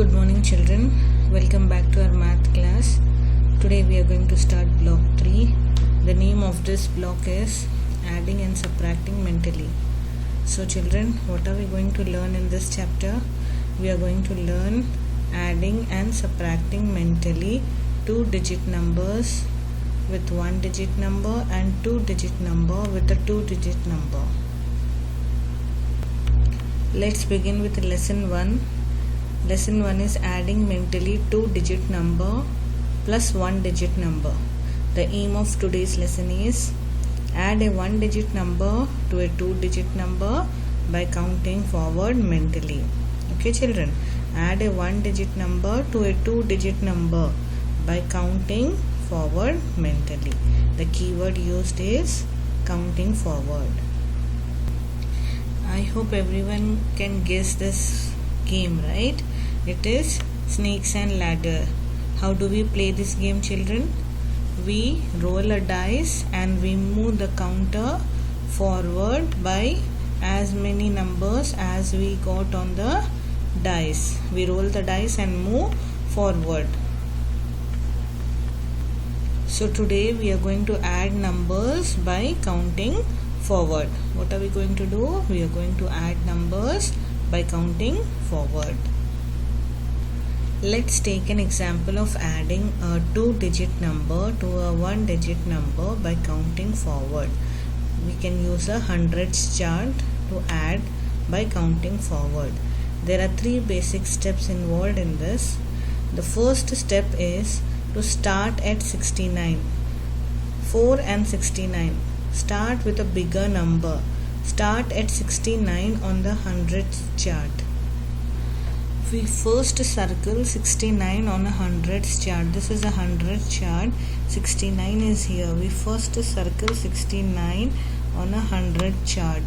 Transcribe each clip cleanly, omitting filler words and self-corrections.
Good morning children, welcome back to our math class. Today we are going to start block 3. The name of this block is adding and subtracting mentally. So children, what are we going to learn in this chapter? We are going to learn adding and subtracting mentally 2-digit numbers with 1-digit number and 2-digit number with a 2-digit number. Let's begin with lesson 1. Lesson 1 is adding mentally 2-digit number plus 1-digit number. The aim of today's lesson is add a 1-digit number to a 2-digit number by counting forward mentally. Okay children, add a 1-digit number to a 2-digit number by counting forward mentally. The keyword used is counting forward. I hope everyone can guess this game, right? It is snakes and ladder. How do we play this game, children? We roll a dice and we move the counter forward by as many numbers as we got on the dice. We roll the dice and move forward. So today we are going to add numbers by counting forward. What are we going to do? We are going to add numbers by counting forward. Let's take an example of adding a 2-digit number to a 1-digit number by counting forward. We can use a hundreds chart to add by counting forward. There are 3 basic steps involved in this. The first step is to start at 69. 4 and 69. Start with a bigger number. Start at 69 on the hundreds chart. We first circle 69 on a hundreds chart. This is a hundreds chart. 69 is here. We first circle 69 on a 100 chart.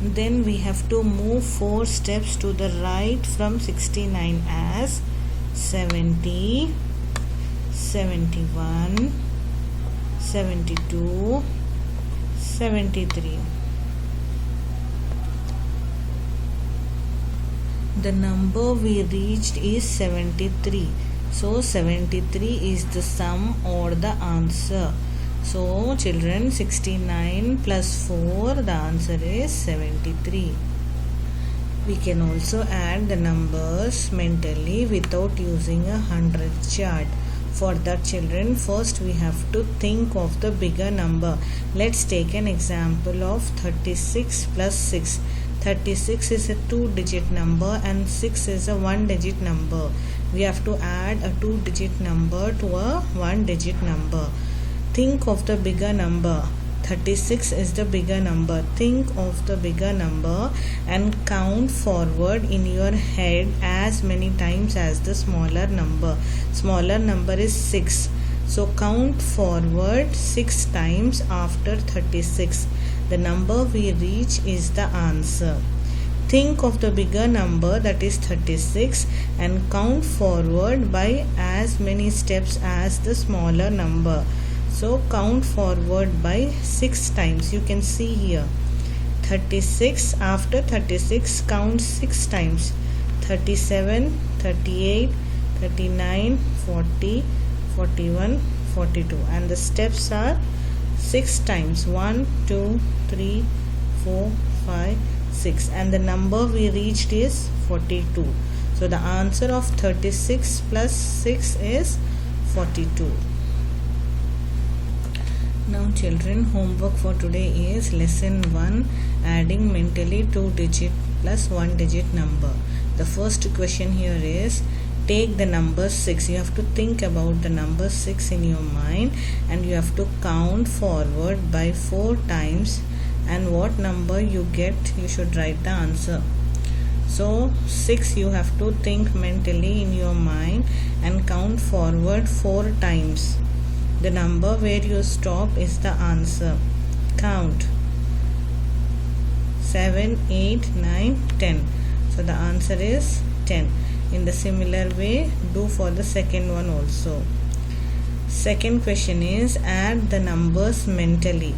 Then we have to move 4 steps to the right from 69 as 70, 71, 72, 73. The number we reached is 73. So 73 is the sum or the answer. So children, 69 plus 4, the answer is 73. We can also add the numbers mentally without using a 100 chart. For that children, first we have to think of the bigger number. Let's take an example of 36 plus 6. 36 is a 2-digit number and 6 is a 1-digit number. We have to add a 2-digit number to a 1-digit number. Think of the bigger number. 36 is the bigger number. Think of the bigger number and count forward in your head as many times as the smaller number. Smaller number is 6. So count forward 6 times after 36. The number we reach is the answer. Think of the bigger number, that is 36, and count forward by as many steps as the smaller number. So count forward by 6 times. You can see here 36. After 36, count 6 times. 37, 38, 39, 40, 41, 42. And the steps are 6 times. 1, 2, 3, 4, 5, 6. And the number we reached is 42. So the answer of 36 plus 6 is 42. Now children, homework for today is lesson 1, adding mentally 2-digit plus 1-digit number. The first question here is, take the number 6. You have to think about the number 6 in your mind and you have to count forward by 4 times, and what number you get, you should write the answer. So 6 you have to think mentally in your mind and count forward 4 times. The number where you stop is the answer. Count 7, 8, 9, 10. So the answer is 10. In the similar way, do for the second one also. Second question is, add the numbers mentally.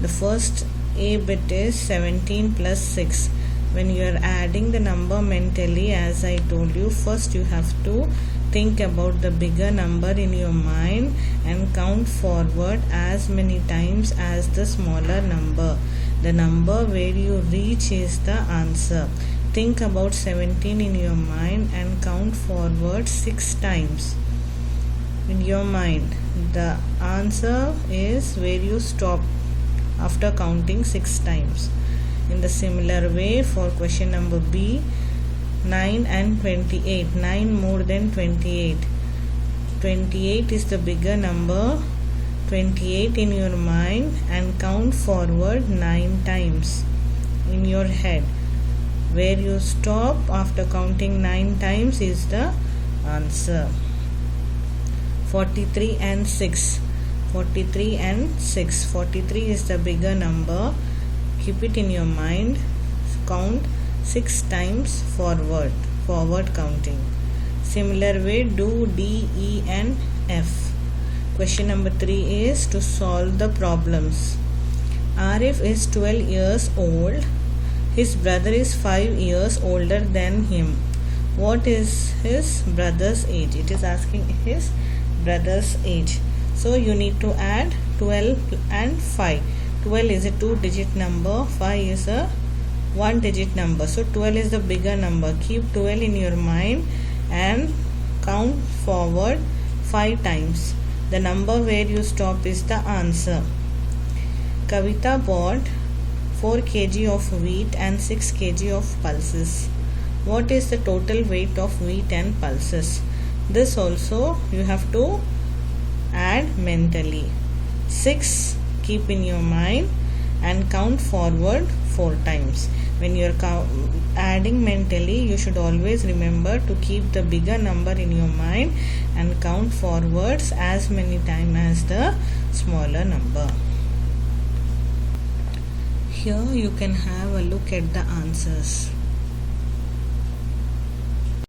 The first A bit is 17 plus 6. When you are adding the number mentally, as I told you, first you have to think about the bigger number in your mind and count forward as many times as the smaller number. The number where you reach is the answer. Think about 17 in your mind and count forward 6 times in your mind. The answer is where you stop after counting 6 times. In the similar way, for question number B, 9 and 28. 9 more than 28. 28 is the bigger number. 28 in your mind and count forward 9 times in your head. Where you stop after counting 9 times is the answer. 43 and 6. 43 and 6. 43 is the bigger number. Keep it in your mind. Count 6 times forward counting. Similar way, do D, E and F. Question number 3 is to solve the problems. Arif is 12 years old. His brother is 5 years older than him. What is his brother's age? It is asking his brother's age. So you need to add 12 and 5. 12 is a 2-digit number. 5 is a 1-digit number. So 12 is the bigger number. Keep 12 in your mind and count forward 5 times. The number where you stop is the answer. Kavita bought 4 kg of wheat and 6 kg of pulses. What is the total weight of wheat and pulses? This also you have to add mentally. 6 keep in your mind and count forward 4 times. When you are adding mentally, you should always remember to keep the bigger number in your mind and count forwards as many times as the smaller number. Here you can have a look at the answers.